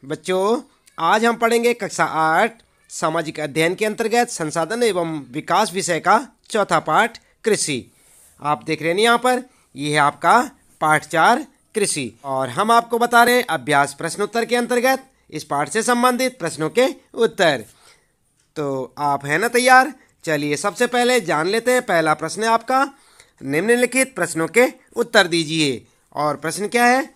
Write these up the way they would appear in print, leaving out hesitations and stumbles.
बच्चों, आज हम पढ़ेंगे कक्षा 8 सामाजिक अध्ययन के अंतर्गत संसाधन एवं विकास विषय का चौथा पाठ कृषि। आप देख रहे हैं यहाँ पर, यह है आपका पाठ 4 कृषि और हम आपको बता रहे हैं अभ्यास प्रश्नोत्तर के अंतर्गत इस पाठ से संबंधित प्रश्नों के उत्तर। तो आप हैं ना तैयार? चलिए सबसे पहले जान लेते हैं। पहला प्रश्न है आपका, निम्नलिखित प्रश्नों के उत्तर दीजिए। और प्रश्न क्या है?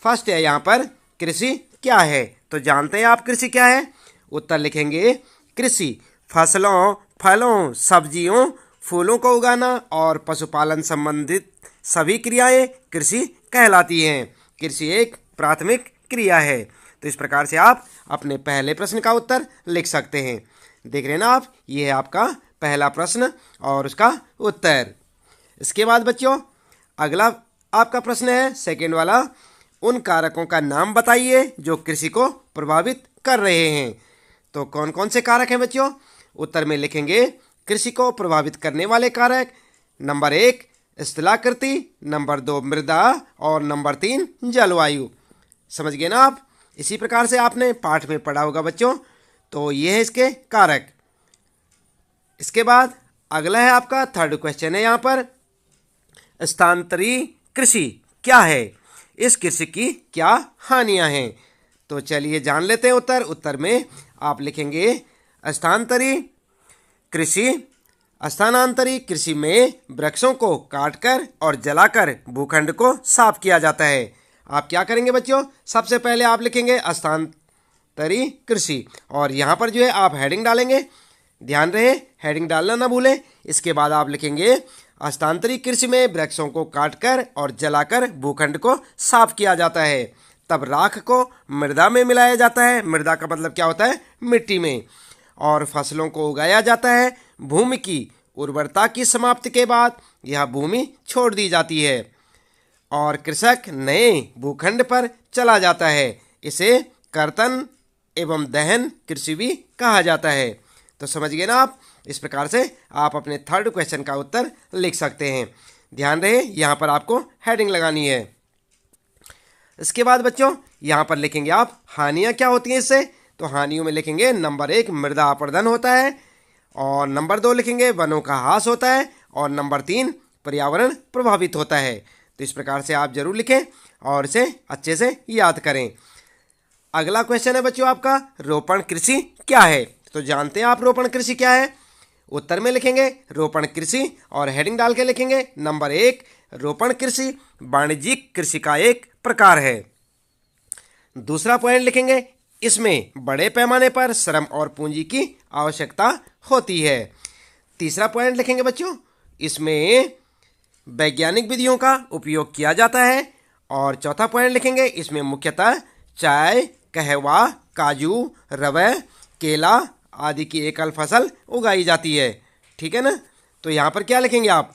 फर्स्ट है यहाँ पर, कृषि क्या है? तो जानते हैं आप कृषि क्या है। उत्तर लिखेंगे, कृषि फसलों, फलों, सब्जियों, फूलों को उगाना और पशुपालन संबंधित सभी क्रियाएं कृषि कहलाती हैं। कृषि एक प्राथमिक क्रिया है। तो इस प्रकार से आप अपने पहले प्रश्न का उत्तर लिख सकते हैं। देख रहे हैं ना आप, ये है आपका पहला प्रश्न और उसका उत्तर। इसके बाद बच्चों अगला आपका प्रश्न है सेकंड वाला, उन कारकों का नाम बताइए जो कृषि को प्रभावित कर रहे हैं। तो कौन कौन से कारक हैं बच्चों? उत्तर में लिखेंगे, कृषि को प्रभावित करने वाले कारक नंबर 1 स्थलाकृति, नंबर 2 मृदा और नंबर 3 जलवायु। समझ गए ना आप? इसी प्रकार से आपने पाठ में पढ़ा होगा बच्चों। तो ये है इसके कारक। इसके बाद अगला है आपका थर्ड क्वेश्चन है यहाँ पर, स्थानांतरी कृषि क्या है? इस कृषि की क्या हानियां हैं? तो चलिए जान लेते हैं उत्तर। उत्तर में आप लिखेंगे, स्थानांतरी कृषि, स्थानांतरी कृषि में वृक्षों को काटकर और जलाकर भूखंड को साफ किया जाता है। आप क्या करेंगे बच्चों? सबसे पहले आप लिखेंगे स्थानांतरी कृषि और यहाँ पर जो है आप हेडिंग डालेंगे। ध्यान रहे, हेडिंग डालना ना भूलें। इसके बाद आप लिखेंगे, स्थानांतरी कृषि में वृक्षों को काटकर और जलाकर भूखंड को साफ किया जाता है। तब राख को मृदा में मिलाया जाता है। मृदा का मतलब क्या होता है? मिट्टी में। और फसलों को उगाया जाता है। भूमि की उर्वरता की समाप्ति के बाद यह भूमि छोड़ दी जाती है और कृषक नए भूखंड पर चला जाता है। इसे कर्तन एवं दहन कृषि भी कहा जाता है। तो समझ गए ना आप? इस प्रकार से आप अपने थर्ड क्वेश्चन का उत्तर लिख सकते हैं। ध्यान रहे, यहाँ पर आपको हेडिंग लगानी है। इसके बाद बच्चों यहाँ पर लिखेंगे आप हानियाँ क्या होती हैं इससे। तो हानियों में लिखेंगे, नंबर 1 मृदा अपरदन होता है और नंबर 2 लिखेंगे वनों का ह्रास होता है और नंबर 3 पर्यावरण प्रभावित होता है। तो इस प्रकार से आप जरूर लिखें और इसे अच्छे से याद करें। अगला क्वेश्चन है बच्चों आपका, रोपण कृषि क्या है? तो जानते हैं आप रोपण कृषि क्या है। उत्तर में लिखेंगे रोपण कृषि और हेडिंग डाल के लिखेंगे, नंबर 1 रोपण कृषि वाणिज्यिक कृषि का एक प्रकार है। दूसरा पॉइंट लिखेंगे, इसमें बड़े पैमाने पर श्रम और पूंजी की आवश्यकता होती है। तीसरा पॉइंट लिखेंगे बच्चों, इसमें वैज्ञानिक विधियों का उपयोग किया जाता है। और चौथा पॉइंट लिखेंगे, इसमें मुख्यतः चाय, कहवा, काजू, रबर, केला आदि की एकल फसल उगाई जाती है। ठीक है ना? तो यहाँ पर क्या लिखेंगे आप?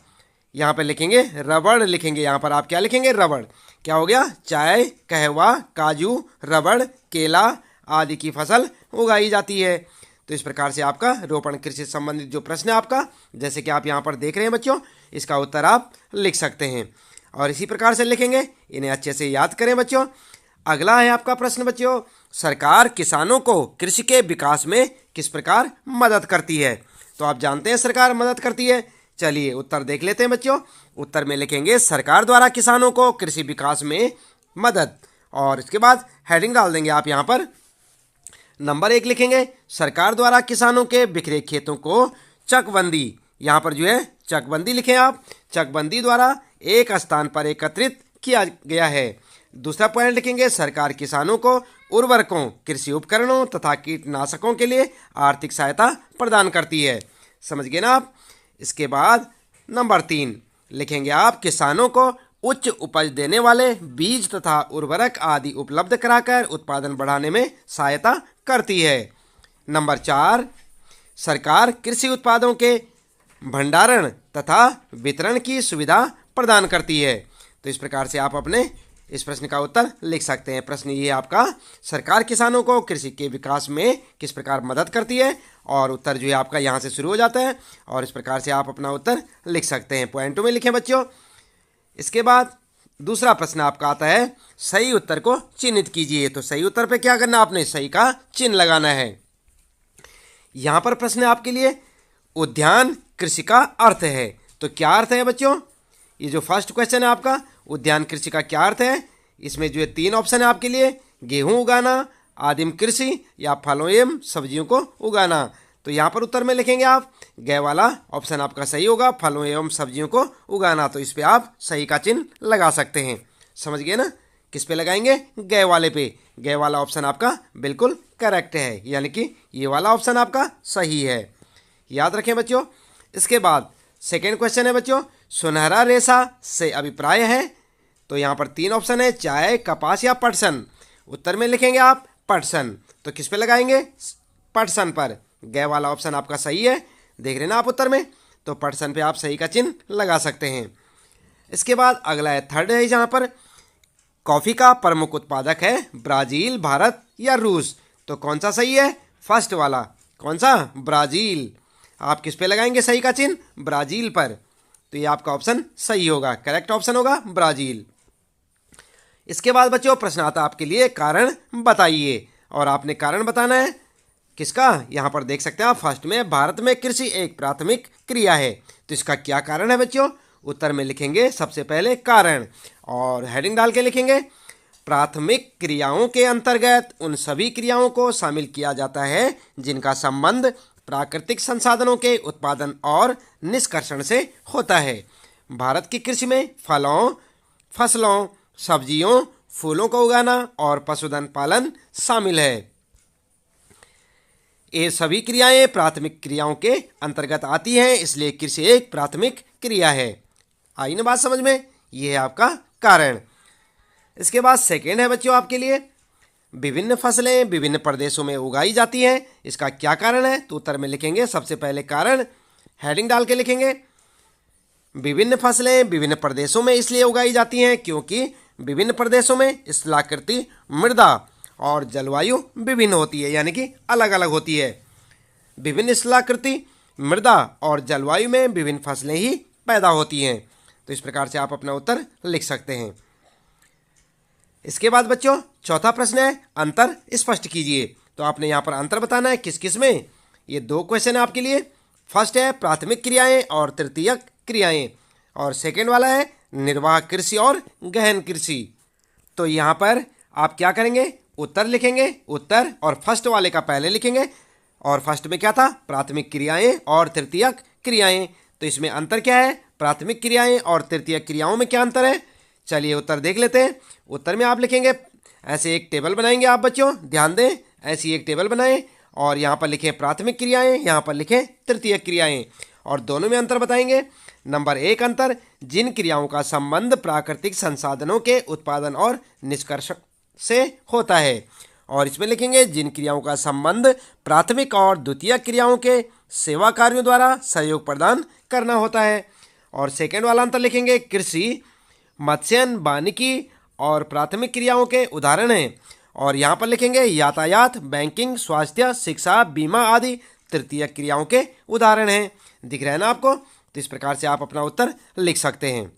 यहाँ पर लिखेंगे रबड़ लिखेंगे। यहाँ पर आप क्या लिखेंगे? रबड़। क्या हो गया? चाय, कहवा, काजू, रबड़, केला आदि की फसल उगाई जाती है। तो इस प्रकार से आपका रोपण कृषि से संबंधित जो प्रश्न है आपका, जैसे कि आप यहाँ पर देख रहे हैं बच्चों, इसका उत्तर आप लिख सकते हैं और इसी प्रकार से लिखेंगे। इन्हें अच्छे से याद करें बच्चों। अगला है आपका प्रश्न बच्चों, सरकार किसानों को कृषि के विकास में किस प्रकार मदद करती है? तो आप जानते हैं सरकार मदद करती है। चलिए उत्तर देख लेते हैं बच्चों। उत्तर में लिखेंगे, सरकार द्वारा किसानों को कृषि विकास में मदद और इसके बाद हेडिंग डाल देंगे आप यहाँ पर। नंबर 1 लिखेंगे, सरकार द्वारा किसानों के बिखरे खेतों को चकबंदी, यहाँ पर जो है चकबंदी लिखें आप, चकबंदी द्वारा एक स्थान पर एकत्रित किया गया है। दूसरा पॉइंट लिखेंगे, सरकार किसानों को उर्वरकों, कृषि उपकरणों तथा कीटनाशकों के लिए आर्थिक सहायता प्रदान करती है। समझ गए ना आप? इसके बाद नंबर 3 लिखेंगे आप, किसानों को उच्च उपज देने वाले बीज तथा उर्वरक आदि उपलब्ध कराकर उत्पादन बढ़ाने में सहायता करती है। नंबर 4 सरकार कृषि उत्पादों के भंडारण तथा वितरण की सुविधा प्रदान करती है। तो इस प्रकार से आप अपने इस प्रश्न का उत्तर लिख सकते हैं। प्रश्न ये आपका, सरकार किसानों को कृषि के विकास में किस प्रकार मदद करती है, और उत्तर जो है आपका यहाँ से शुरू हो जाता है और इस प्रकार से आप अपना उत्तर लिख सकते हैं। पॉइंटों में लिखें बच्चों। इसके बाद दूसरा प्रश्न आपका आता है सही उत्तर को चिन्हित कीजिए। तो सही उत्तर पे क्या करना, आपने सही का चिन्ह लगाना है। यहां पर प्रश्न है आपके लिए उद्यान कृषि का अर्थ है। तो क्या अर्थ है बच्चों, ये जो फर्स्ट क्वेश्चन है आपका उद्यान कृषि का क्या अर्थ है, इसमें जो है 3 ऑप्शन है आपके लिए, गेहूं उगाना, आदिम कृषि या फलों एवं सब्जियों को उगाना। तो यहाँ पर उत्तर में लिखेंगे आप ग वाला ऑप्शन आपका सही होगा, फलों एवं सब्जियों को उगाना। तो इस पे आप सही का चिन्ह लगा सकते हैं। समझ गए ना, किस पे लगाएंगे, ग वाले पे। ग वाला ऑप्शन आपका बिल्कुल करेक्ट है, यानी कि ये वाला ऑप्शन आपका सही है, याद रखें बच्चों। इसके बाद सेकेंड क्वेश्चन है बच्चों, सुनहरा रेशा से अभिप्राय है। तो यहाँ पर 3 ऑप्शन है, चाय, कपास या पटसन। उत्तर में लिखेंगे आप पटसन। तो किस पे लगाएंगे, पटसन पर। ग वाला ऑप्शन आपका सही है, देख रहे ना आप उत्तर में। तो पटसन पे आप सही का चिन्ह लगा सकते हैं। इसके बाद अगला है थर्ड है, जहाँ पर कॉफ़ी का प्रमुख उत्पादक है ब्राज़ील, भारत या रूस। तो कौन सा सही है, फर्स्ट वाला। कौन सा, ब्राज़ील। आप किस पे लगाएंगे सही का चिन्ह, ब्राज़ील पर। तो ये आपका ऑप्शन सही होगा, करेक्ट ऑप्शन होगा ब्राज़ील। इसके बाद बच्चों प्रश्न आता आपके लिए कारण बताइए, और आपने कारण बताना है किसका, यहाँ पर देख सकते हैं आप फर्स्ट में, भारत में कृषि एक प्राथमिक क्रिया है। तो इसका क्या कारण है बच्चों, उत्तर में लिखेंगे सबसे पहले कारण, और हेडिंग डाल के लिखेंगे प्राथमिक क्रियाओं के अंतर्गत उन सभी क्रियाओं को शामिल किया जाता है जिनका संबंध प्राकृतिक संसाधनों के उत्पादन और निष्कर्षण से होता है। भारत की कृषि में फलों, फसलों, सब्जियों, फूलों को उगाना और पशुधन पालन शामिल है। ये सभी क्रियाएं प्राथमिक क्रियाओं के अंतर्गत आती हैं, इसलिए कृषि एक प्राथमिक क्रिया है। आई ना बात समझ में, ये है आपका कारण। इसके बाद सेकेंड है बच्चों आपके लिए, विभिन्न फसलें विभिन्न प्रदेशों में उगाई जाती हैं, इसका क्या कारण है। तो उत्तर में लिखेंगे सबसे पहले कारण, हेडिंग डाल के लिखेंगे विभिन्न फसलें विभिन्न प्रदेशों में इसलिए उगाई जाती हैं क्योंकि विभिन्न प्रदेशों में स्थलाकृति, मृदा और जलवायु विभिन्न होती है, यानी कि अलग अलग होती है। विभिन्न स्थलाकृति, मृदा और जलवायु में विभिन्न फसलें ही पैदा होती हैं। तो इस प्रकार से आप अपना उत्तर लिख सकते हैं। इसके बाद बच्चों चौथा प्रश्न है, अंतर स्पष्ट कीजिए। तो आपने यहाँ पर अंतर बताना है किस किस में। ये 2 क्वेश्चन है आपके लिए। फर्स्ट है प्राथमिक क्रियाएं और तृतीयक क्रियाएं, और सेकेंड वाला है निर्वाह कृषि और गहन कृषि। तो यहाँ पर आप क्या करेंगे, उत्तर लिखेंगे, उत्तर और फर्स्ट वाले का पहले लिखेंगे। और फर्स्ट में क्या था, प्राथमिक क्रियाएं और तृतीयक क्रियाएं। तो इसमें अंतर क्या है, प्राथमिक क्रियाएं और तृतीयक क्रियाओं में क्या अंतर है, चलिए उत्तर देख लेते हैं। उत्तर में आप लिखेंगे, ऐसे एक टेबल बनाएंगे आप बच्चों, ध्यान दें, ऐसी एक टेबल बनाएं और यहाँ पर लिखें प्राथमिक क्रियाएं, यहाँ पर लिखें तृतीयक क्रियाएं, और दोनों में अंतर बताएंगे। नंबर 1 अंतर, जिन क्रियाओं का संबंध प्राकृतिक संसाधनों के उत्पादन और निष्कर्षण से होता है, और इसमें लिखेंगे जिन क्रियाओं का संबंध प्राथमिक और द्वितीयक क्रियाओं के सेवा कार्यों द्वारा सहयोग प्रदान करना होता है। और सेकेंड वाला अंतर लिखेंगे कृषि, मत्स्यन, वानिकी और प्राथमिक क्रियाओं के उदाहरण हैं, और यहाँ पर लिखेंगे यातायात, बैंकिंग, स्वास्थ्य, शिक्षा, बीमा आदि तृतीयक क्रियाओं के उदाहरण हैं। दिख रहा है ना आपको। तो इस प्रकार से आप अपना उत्तर लिख सकते हैं।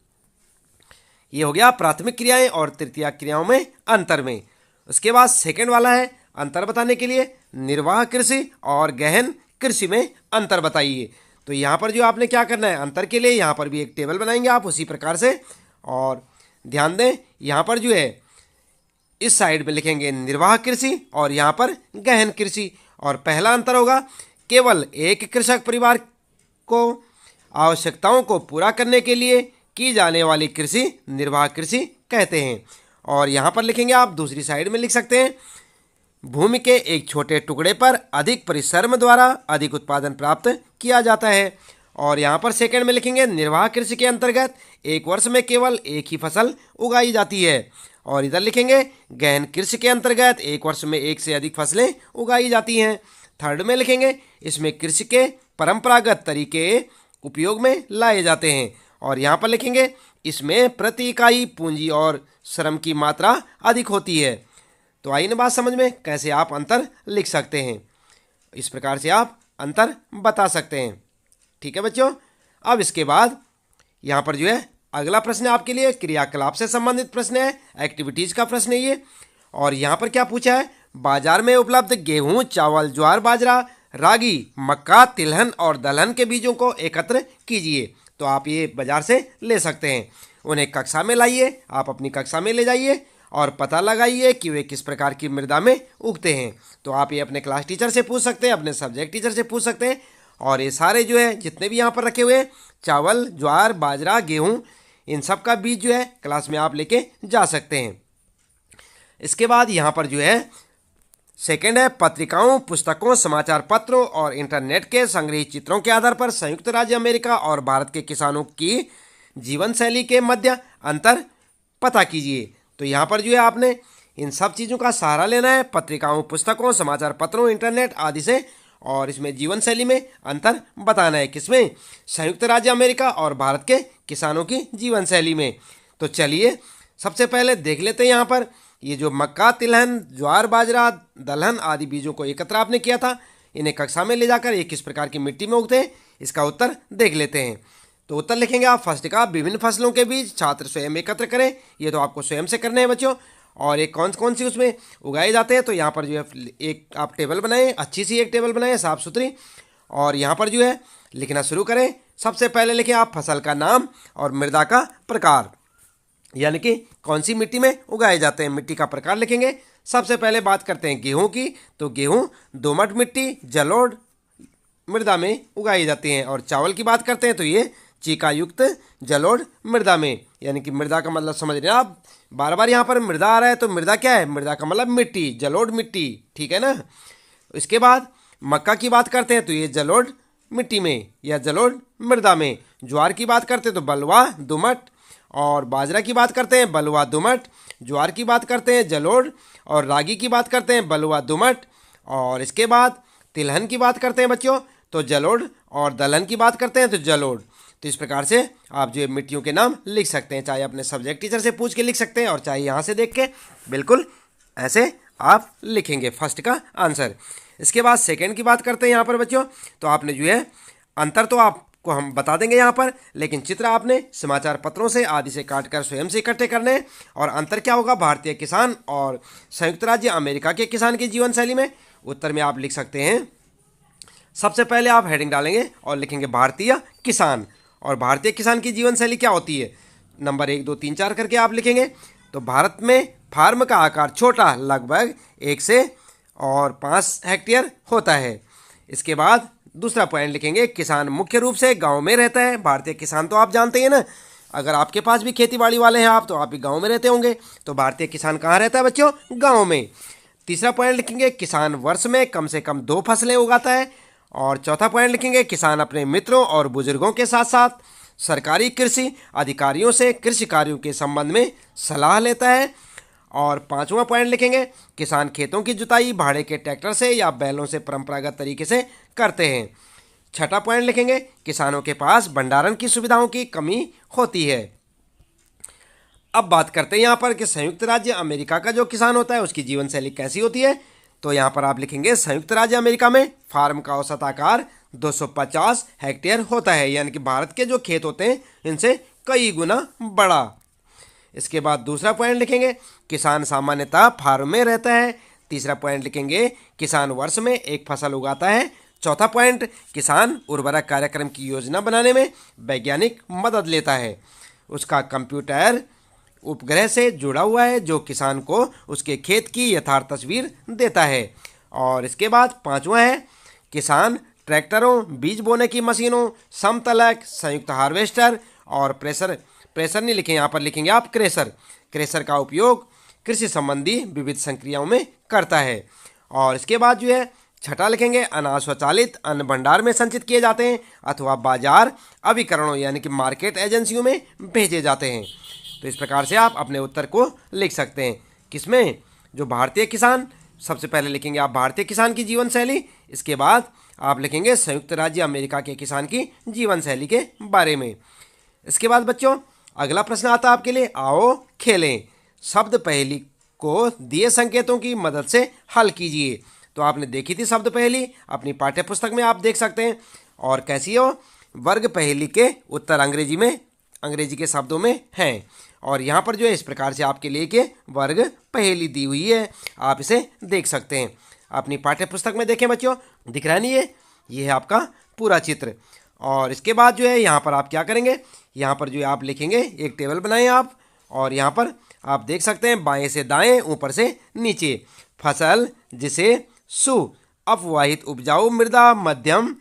ये हो गया प्राथमिक क्रियाएं और तृतीयक क्रियाओं में अंतर में। उसके बाद सेकंड वाला है अंतर बताने के लिए निर्वाह कृषि और गहन कृषि में अंतर बताइए। तो यहाँ पर जो आपने क्या करना है, अंतर के लिए यहाँ पर भी एक टेबल बनाएंगे आप उसी प्रकार से, और ध्यान दें यहाँ पर जो है इस साइड में लिखेंगे निर्वाह कृषि और यहाँ पर गहन कृषि। और पहला अंतर होगा केवल एक कृषक परिवार को आवश्यकताओं को पूरा करने के लिए की जाने वाली कृषि निर्वाह कृषि कहते हैं। और यहाँ पर लिखेंगे आप दूसरी साइड में लिख सकते हैं भूमि के एक छोटे टुकड़े पर अधिक परिश्रम द्वारा अधिक उत्पादन प्राप्त किया जाता है। और यहाँ पर सेकंड में लिखेंगे निर्वाह कृषि के अंतर्गत एक वर्ष में केवल एक ही फसल उगाई जाती है। और इधर लिखेंगे गहन कृषि के अंतर्गत एक वर्ष में एक से अधिक फसलें उगाई जाती हैं। थर्ड में लिखेंगे इसमें कृषि के परंपरागत तरीके उपयोग में लाए जाते हैं। और यहाँ पर लिखेंगे इसमें प्रति इकाई पूंजी और श्रम की मात्रा अधिक होती है। तो आइए ना बात समझ में कैसे आप अंतर लिख सकते हैं। इस प्रकार से आप अंतर बता सकते हैं। ठीक है बच्चों। अब इसके बाद यहाँ पर जो है अगला प्रश्न आपके लिए क्रियाकलाप से संबंधित प्रश्न है, एक्टिविटीज का प्रश्न है ये। और यहाँ पर क्या पूछा है, बाजार में उपलब्ध गेहूं, चावल, ज्वार, बाजरा, रागी, मक्का, तिलहन और दलहन के बीजों को एकत्र कीजिए। तो आप ये बाजार से ले सकते हैं, उन्हें कक्षा में लाइए, आप अपनी कक्षा में ले जाइए और पता लगाइए कि वे किस प्रकार की मृदा में उगते हैं। तो आप ये अपने क्लास टीचर से पूछ सकते हैं, अपने सब्जेक्ट टीचर से पूछ सकते हैं। और ये सारे जो है जितने भी यहाँ पर रखे हुए हैं, चावल, ज्वार, बाजरा, गेहूँ, इन सब का बीज जो है क्लास में आप लेके जा सकते हैं। इसके बाद यहाँ पर जो है सेकंड है, पत्रिकाओं, पुस्तकों, समाचार पत्रों और इंटरनेट के संग्रहित चित्रों के आधार पर संयुक्त राज्य अमेरिका और भारत के किसानों की जीवन शैली के मध्य अंतर पता कीजिए। तो यहाँ पर जो है आपने इन सब चीज़ों का सहारा लेना है, पत्रिकाओं, पुस्तकों, समाचार पत्रों, इंटरनेट आदि से, और इसमें जीवन शैली में अंतर बताना है। किसमें? संयुक्त राज्य अमेरिका और भारत के किसानों की जीवन शैली में। तो चलिए सबसे पहले देख लेते हैं यहाँ पर ये जो मक्का, तिलहन, ज्वार, बाजरा, दलहन आदि बीजों को एकत्र आपने किया था, इन्हें कक्षा में ले जाकर ये किस प्रकार की मिट्टी में उगते हैं, इसका उत्तर देख लेते हैं। तो उत्तर लिखेंगे आप फर्स्ट का, विभिन्न फसलों के बीज छात्र स्वयं एकत्र करें। ये तो आपको स्वयं से करने हैं बच्चों। और एक कौन कौन सी उसमें उगाए जाते हैं, तो यहाँ पर जो है एक आप टेबल बनाएं, अच्छी सी एक टेबल बनाएं साफ़ सुथरी, और यहाँ पर जो है लिखना शुरू करें। सबसे पहले लिखें आप फसल का नाम और मृदा का प्रकार, यानी कि कौन सी मिट्टी में उगाए जाते हैं, मिट्टी का प्रकार लिखेंगे। सबसे पहले बात करते हैं गेहूं की, तो गेहूं दोमट मिट्टी, जलोढ़ मृदा में उगाई जाती हैं। और चावल की बात करते हैं तो ये चीका युक्त जलोढ़ मृदा में, यानी कि मृदा का मतलब समझ रहे हैं आप, बार बार यहाँ पर मृदा आ रहा है, तो मृदा क्या है, मृदा का मतलब मिट्टी, जलोढ़ मिट्टी, ठीक है ना। इसके बाद मक्का की बात करते हैं तो ये जलोढ़ मिट्टी में या जलोढ़ मृदा में। ज्वार की बात करते हैं तो बलुआ, दोमट, और बाजरा की बात करते हैं बलुआ, दोमट। ज्वार की बात करते हैं जलोढ़, और रागी की बात करते हैं बलुआ, दोमट। और इसके बाद तिलहन की बात करते हैं बच्चों तो जलोढ़, और दलहन की बात करते हैं तो जलोढ़। तो इस प्रकार से आप जो मिट्टियों के नाम लिख सकते हैं, चाहे अपने सब्जेक्ट टीचर से पूछ के लिख सकते हैं और चाहे यहाँ से देख के, बिल्कुल ऐसे आप लिखेंगे फर्स्ट का आंसर। इसके बाद सेकंड की बात करते हैं यहाँ पर बच्चों, तो आपने जो है अंतर तो आपको हम बता देंगे यहाँ पर, लेकिन चित्र आपने समाचार पत्रों से आदि से काट कर स्वयं से इकट्ठे करने हैं। और अंतर क्या होगा भारतीय किसान और संयुक्त राज्य अमेरिका के किसान की जीवन शैली में, उत्तर में आप लिख सकते हैं। सबसे पहले आप हेडिंग डालेंगे और लिखेंगे भारतीय किसान, और भारतीय किसान की जीवन शैली क्या होती है, नंबर 1, 2, 3, 4 करके आप लिखेंगे। तो भारत में फार्म का आकार छोटा, लगभग 1 से 5 हेक्टेयर होता है। इसके बाद दूसरा पॉइंट लिखेंगे, किसान मुख्य रूप से गांव में रहता है। भारतीय किसान तो आप जानते हैं ना, अगर आपके पास भी खेती बाड़ी वाले हैं आप, तो आप भी गांव में रहते होंगे। तो भारतीय किसान कहाँ रहता है बच्चों, गाँव में। तीसरा पॉइंट लिखेंगे, किसान वर्ष में कम से कम 2 फसलें उगाता है। और चौथा पॉइंट लिखेंगे, किसान अपने मित्रों और बुजुर्गों के साथ साथ सरकारी कृषि अधिकारियों से कृषि कार्यों के संबंध में सलाह लेता है। और पांचवा पॉइंट लिखेंगे, किसान खेतों की जुताई भाड़े के ट्रैक्टर से या बैलों से परंपरागत तरीके से करते हैं। छठा पॉइंट लिखेंगे, किसानों के पास भंडारण की सुविधाओं की कमी होती है। अब बात करते हैं यहाँ पर कि संयुक्त राज्य अमेरिका का जो किसान होता है उसकी जीवन शैली कैसी होती है। तो यहाँ पर आप लिखेंगे, संयुक्त राज्य अमेरिका में फार्म का औसत आकार 250 हेक्टेयर होता है, यानी कि भारत के जो खेत होते हैं इनसे कई गुना बड़ा। इसके बाद दूसरा पॉइंट लिखेंगे, किसान सामान्यतः फार्म में रहता है। तीसरा पॉइंट लिखेंगे, किसान वर्ष में 1 फसल उगाता है। चौथा पॉइंट, किसान उर्वरक कार्यक्रम की योजना बनाने में वैज्ञानिक मदद लेता है। उसका कंप्यूटर उपग्रह से जुड़ा हुआ है जो किसान को उसके खेत की यथार्थ तस्वीर देता है। और इसके बाद पांचवा है, किसान ट्रैक्टरों, बीज बोने की मशीनों, समतलक, संयुक्त हार्वेस्टर और प्रेशर नहीं लिखें, यहाँ पर लिखेंगे आप क्रेशर का उपयोग कृषि संबंधी विविध संक्रियाओं में करता है। और इसके बाद जो है छठा लिखेंगे, अनाज स्वचालित अन्न भंडार में संचित किए जाते हैं अथवा बाजार अभिकरणों यानी कि मार्केट एजेंसियों में भेजे जाते हैं। तो इस प्रकार से आप अपने उत्तर को लिख सकते हैं। किसमें, जो भारतीय किसान, सबसे पहले लिखेंगे आप भारतीय किसान की जीवन शैली, इसके बाद आप लिखेंगे संयुक्त राज्य अमेरिका के किसान की जीवन शैली के बारे में। इसके बाद बच्चों अगला प्रश्न आता है आपके लिए, आओ खेलें। शब्द पहेली को दिए संकेतों की मदद से हल कीजिए। तो आपने देखी थी शब्द पहेली, अपनी पाठ्य पुस्तक में आप देख सकते हैं। और कैसी हो, वर्ग पहेली के उत्तर अंग्रेजी में अंग्रेजी के शब्दों में हैं। और यहाँ पर जो है इस प्रकार से आपके लिए के वर्ग पहेली दी हुई है, आप इसे देख सकते हैं। अपनी पाठ्य पुस्तक में देखें बच्चों, दिख रहा नहीं ये है आपका पूरा चित्र। और इसके बाद जो है यहाँ पर आप क्या करेंगे, यहाँ पर जो है आप लिखेंगे, एक टेबल बनाएं आप, और यहाँ पर आप देख सकते हैं बाएं से दाएं, ऊपर से नीचे, फसल जिसे सुअपवाहित उपजाऊ मृदा, मध्यम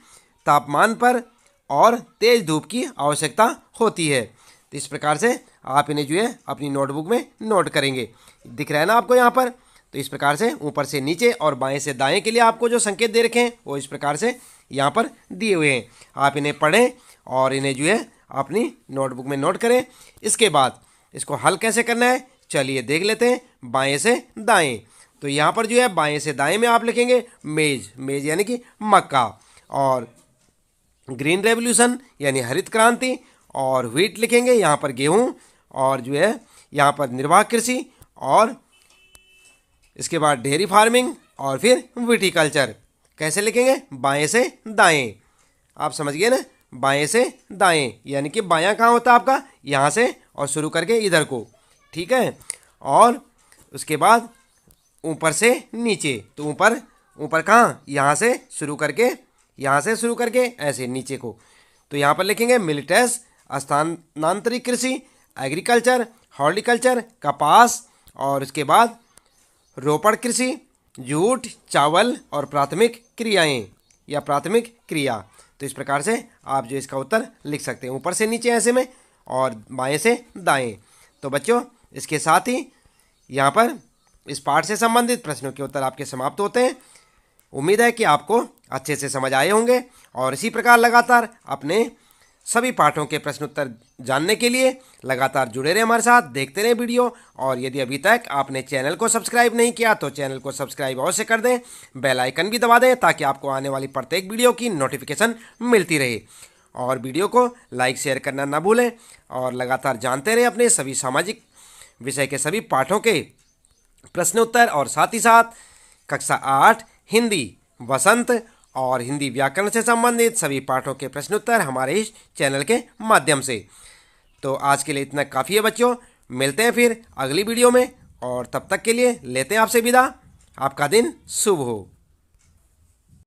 तापमान पर और तेज धूप की आवश्यकता होती है। तो इस प्रकार से आप इन्हें जो है अपनी नोटबुक में नोट करेंगे। दिख रहा है ना आपको यहाँ पर। तो इस प्रकार से ऊपर से नीचे और बाएं से दाएं के लिए आपको जो संकेत दे रखे हैं वो इस प्रकार से यहाँ पर दिए हुए हैं। आप इन्हें पढ़ें और इन्हें जो है अपनी नोटबुक में नोट करें। इसके बाद इसको हल कैसे करना है चलिए देख लेते हैं। बाएं से दाएं, तो यहाँ पर जो है बाएं से दाएं में आप लिखेंगे मेज, मेज यानी कि मक्का, और ग्रीन रेवोल्यूशन यानी हरित क्रांति, और व्हीट लिखेंगे यहाँ पर गेहूँ, और जो है यहाँ पर निर्वाह कृषि, और इसके बाद डेयरी फार्मिंग, और फिर विटीकल्चर। कैसे लिखेंगे, बाएं से दाएं। आप समझ गए ना, बाएं से दाएं यानी कि बायां कहाँ होता है आपका, यहाँ से और शुरू करके इधर को, ठीक है। और उसके बाद ऊपर से नीचे, तो ऊपर ऊपर कहाँ, यहाँ से शुरू करके, यहाँ से शुरू करके ऐसे नीचे को। तो यहाँ पर लिखेंगे मिलिटेस, स्थानांतरित कृषि, एग्रीकल्चर, हॉर्टिकल्चर, कपास, और उसके बाद रोपड़ कृषि, जूट, चावल, और प्राथमिक क्रियाएं या प्राथमिक क्रिया। तो इस प्रकार से आप जो इसका उत्तर लिख सकते हैं, ऊपर से नीचे ऐसे में और बाएं से दाएं। तो बच्चों इसके साथ ही यहाँ पर इस पाठ से संबंधित प्रश्नों के उत्तर आपके समाप्त होते हैं। उम्मीद है कि आपको अच्छे से समझ आए होंगे, और इसी प्रकार लगातार अपने सभी पाठों के प्रश्न उत्तर जानने के लिए लगातार जुड़े रहे हमारे साथ, देखते रहे वीडियो। और यदि अभी तक आपने चैनल को सब्सक्राइब नहीं किया तो चैनल को सब्सक्राइब अवश्य कर दें, बेल आइकन भी दबा दें ताकि आपको आने वाली प्रत्येक वीडियो की नोटिफिकेशन मिलती रहे। और वीडियो को लाइक शेयर करना ना भूलें, और लगातार जानते रहें अपने सभी सामाजिक विषय के सभी पाठों के प्रश्न उत्तर, और साथ ही साथ कक्षा 8 हिंदी वसंत और हिंदी व्याकरण से संबंधित सभी पाठों के प्रश्न उत्तर हमारे इस चैनल के माध्यम से। तो आज के लिए इतना काफ़ी है बच्चों, मिलते हैं फिर अगली वीडियो में, और तब तक के लिए लेते हैं आपसे विदा। आपका दिन शुभ हो।